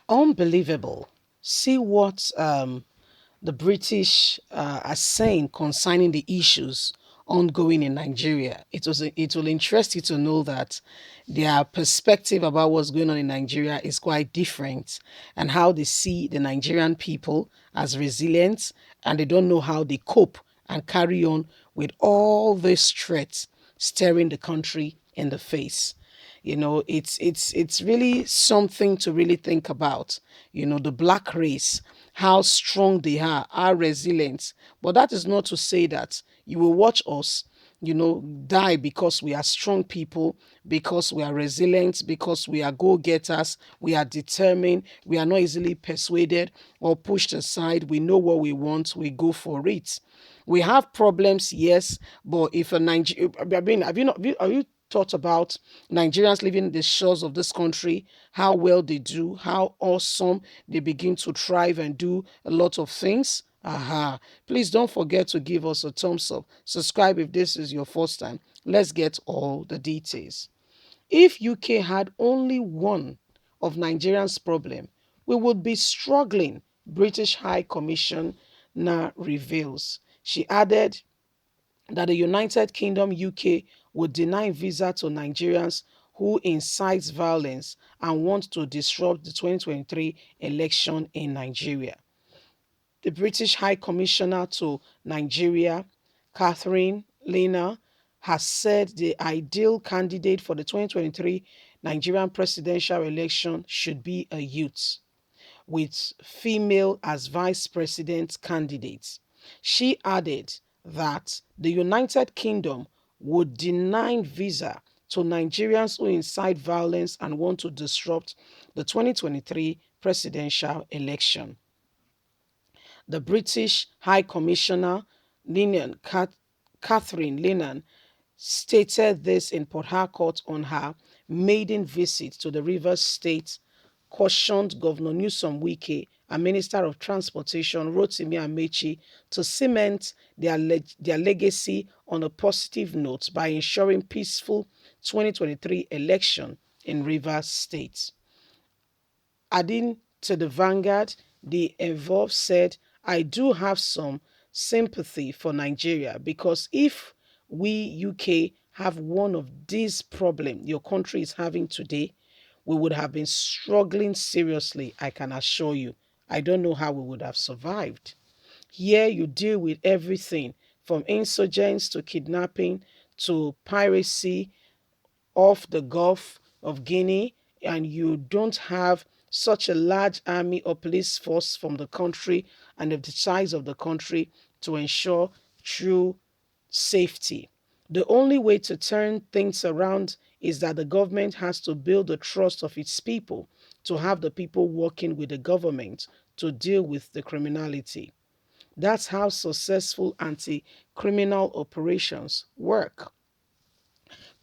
Unbelievable. See what the British are saying concerning the issues ongoing in Nigeria. It will interest you to know that their perspective about what's going on in Nigeria is quite different, and how they see the Nigerian people as resilient, and they don't know how they cope and carry on with all these threats staring the country in the face. It's really something to really think about. The black race, how strong they are, how resilient. But that is not to say that you will watch us die because we are strong people, because we are resilient, because we are go-getters, we are determined, we are not easily persuaded or pushed aside. We know what we want, we go for it. We have problems, yes, but if a Niger, I mean, have you not have you thought about Nigerians living in the shores of this country, how well they do, how awesome they begin to thrive and do a lot of things? Aha. Please don't forget to give us a thumbs up. Subscribe if this is your first time. Let's get all the details. If UK had only one of Nigerians' problem, we would be struggling, British High Commissioner reveals. She added that the United Kingdom UK would deny visa to Nigerians who incite violence and want to disrupt the 2023 election in Nigeria. The British High Commissioner to Nigeria, Catherine Lena, has said the ideal candidate for the 2023 Nigerian presidential election should be a youth, with female as vice president candidates. She added that the United Kingdom would deny visa to Nigerians who incite violence and want to disrupt the 2023 presidential election. The British High Commissioner, Catherine Lennon, stated this in Port Harcourt on her maiden visit to the Rivers State, cautioned Governor Newsom Wike and Minister of Transportation Rotimi Amechi to cement their legacy on a positive note by ensuring peaceful 2023 election in Rivers State. Adding to the Vanguard, the involved said, I do have some sympathy for Nigeria, because if we UK have one of these problems your country is having today, we would have been struggling seriously, I can assure you. I don't know how we would have survived. Here you deal with everything from insurgents to kidnapping to piracy off the Gulf of Guinea, and you don't have such a large army or police force from the country and of the size of the country to ensure true safety. The only way to turn things around is that the government has to build the trust of its people, to have the people working with the government to deal with the criminality. That's how successful anti-criminal operations work.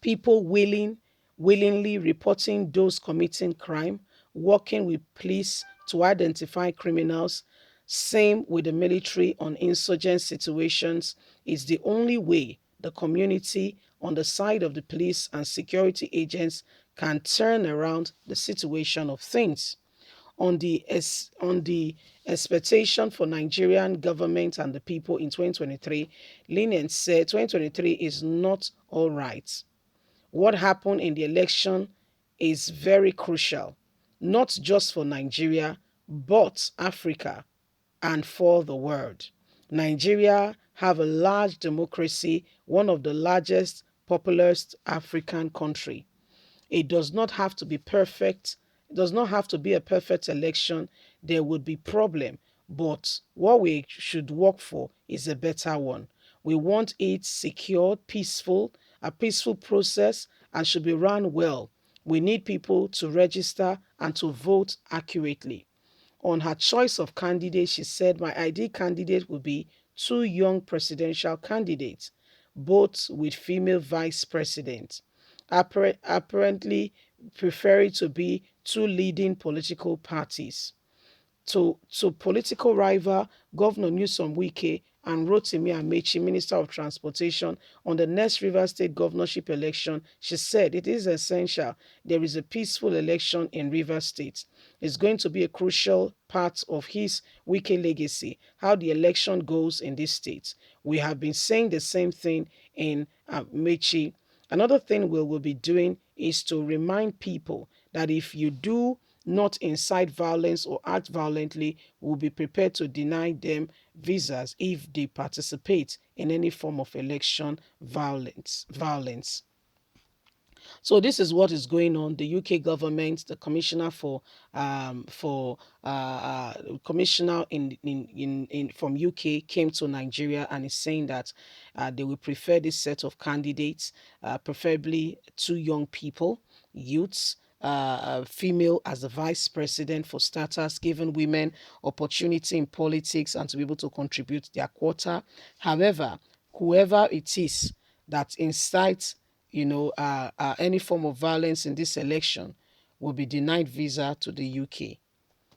People willingly reporting those committing crime, working with police to identify criminals, same with the military on insurgent situations, is the only way the community on the side of the police and security agents can turn around the situation of things. On the expectation for Nigerian government and the people in 2023, Lenient said 2023 is not all right. What happened in the election is very crucial, not just for Nigeria, but Africa and for the world. Nigeria have a large democracy, one of the largest populous African country. It does not have to be perfect. It does not have to be a perfect election. There would be problem, but what we should work for is a better one. We want it secured, peaceful, a peaceful process, and should be run well. We need people to register and to vote accurately. On her choice of candidate, she said, my ideal candidate would be two young presidential candidates, both with female vice presidents, apparently preferring to be two leading political parties. To political rival Governor Newsom Wike and Rotimi Amechi, Minister of Transportation, on the next Rivers State governorship election. She said it is essential there is a peaceful election in Rivers State. It's going to be a crucial part of his Wike legacy, how the election goes in this state. We have been saying the same thing in Mechi. Another thing we will be doing is to remind people that if you do not incite violence or act violently, we'll be prepared to deny them visas if they participate in any form of election violence. So this is what is going on. The UK government, the commissioner for commissioner in from UK came to Nigeria and is saying that they will prefer this set of candidates, preferably two young people, youths. Female as the vice president for starters, giving women opportunity in politics and to be able to contribute their quota. However, whoever it is that incites any form of violence in this election will be denied visa to the UK.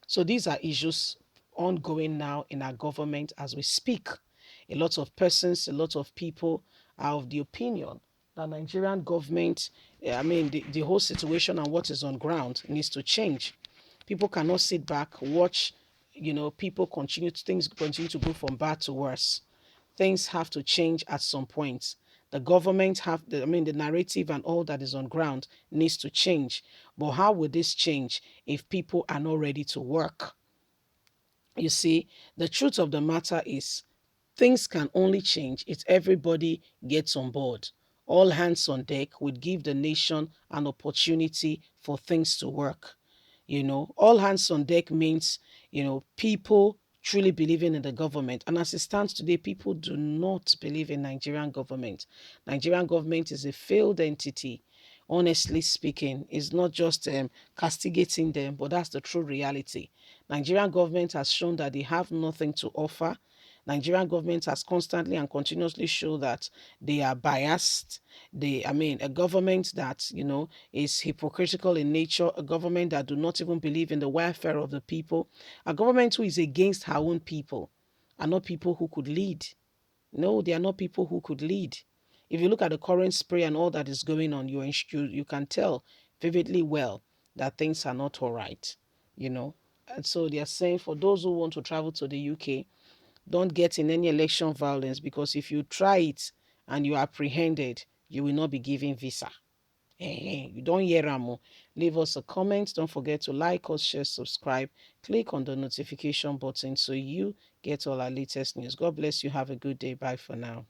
So these are issues ongoing now in our government as we speak. A lot of persons, a lot of people are of the opinion that Nigerian government, the whole situation and what is on ground needs to change. People cannot sit back, watch, things continue to go from bad to worse. Things have to change at some point. The government the narrative and all that is on ground needs to change. But how will this change if people are not ready to work? You see, the truth of the matter is things can only change if everybody gets on board. All hands on deck would give the nation an opportunity for things to work. All hands on deck means, people truly believing in the government. And as it stands today, people do not believe in Nigerian government. Nigerian government is a failed entity. Honestly speaking, it's not just castigating them, but that's the true reality. Nigerian government has shown that they have nothing to offer. Nigerian government has constantly and continuously shown that they are biased. A government that, is hypocritical in nature, a government that do not even believe in the welfare of the people, a government who is against her own people, are not people who could lead. No, they are not people who could lead. If you look at the current spray and all that is going on, you can tell vividly well that things are not all right, And so they are saying for those who want to travel to the UK, don't get in any election violence, because if you try it and you are apprehended, you will not be given visa. You don't hear Ramo. Leave us a comment. Don't forget to like us, share, subscribe. Click on the notification button so you get all our latest news. God bless you. Have a good day. Bye for now.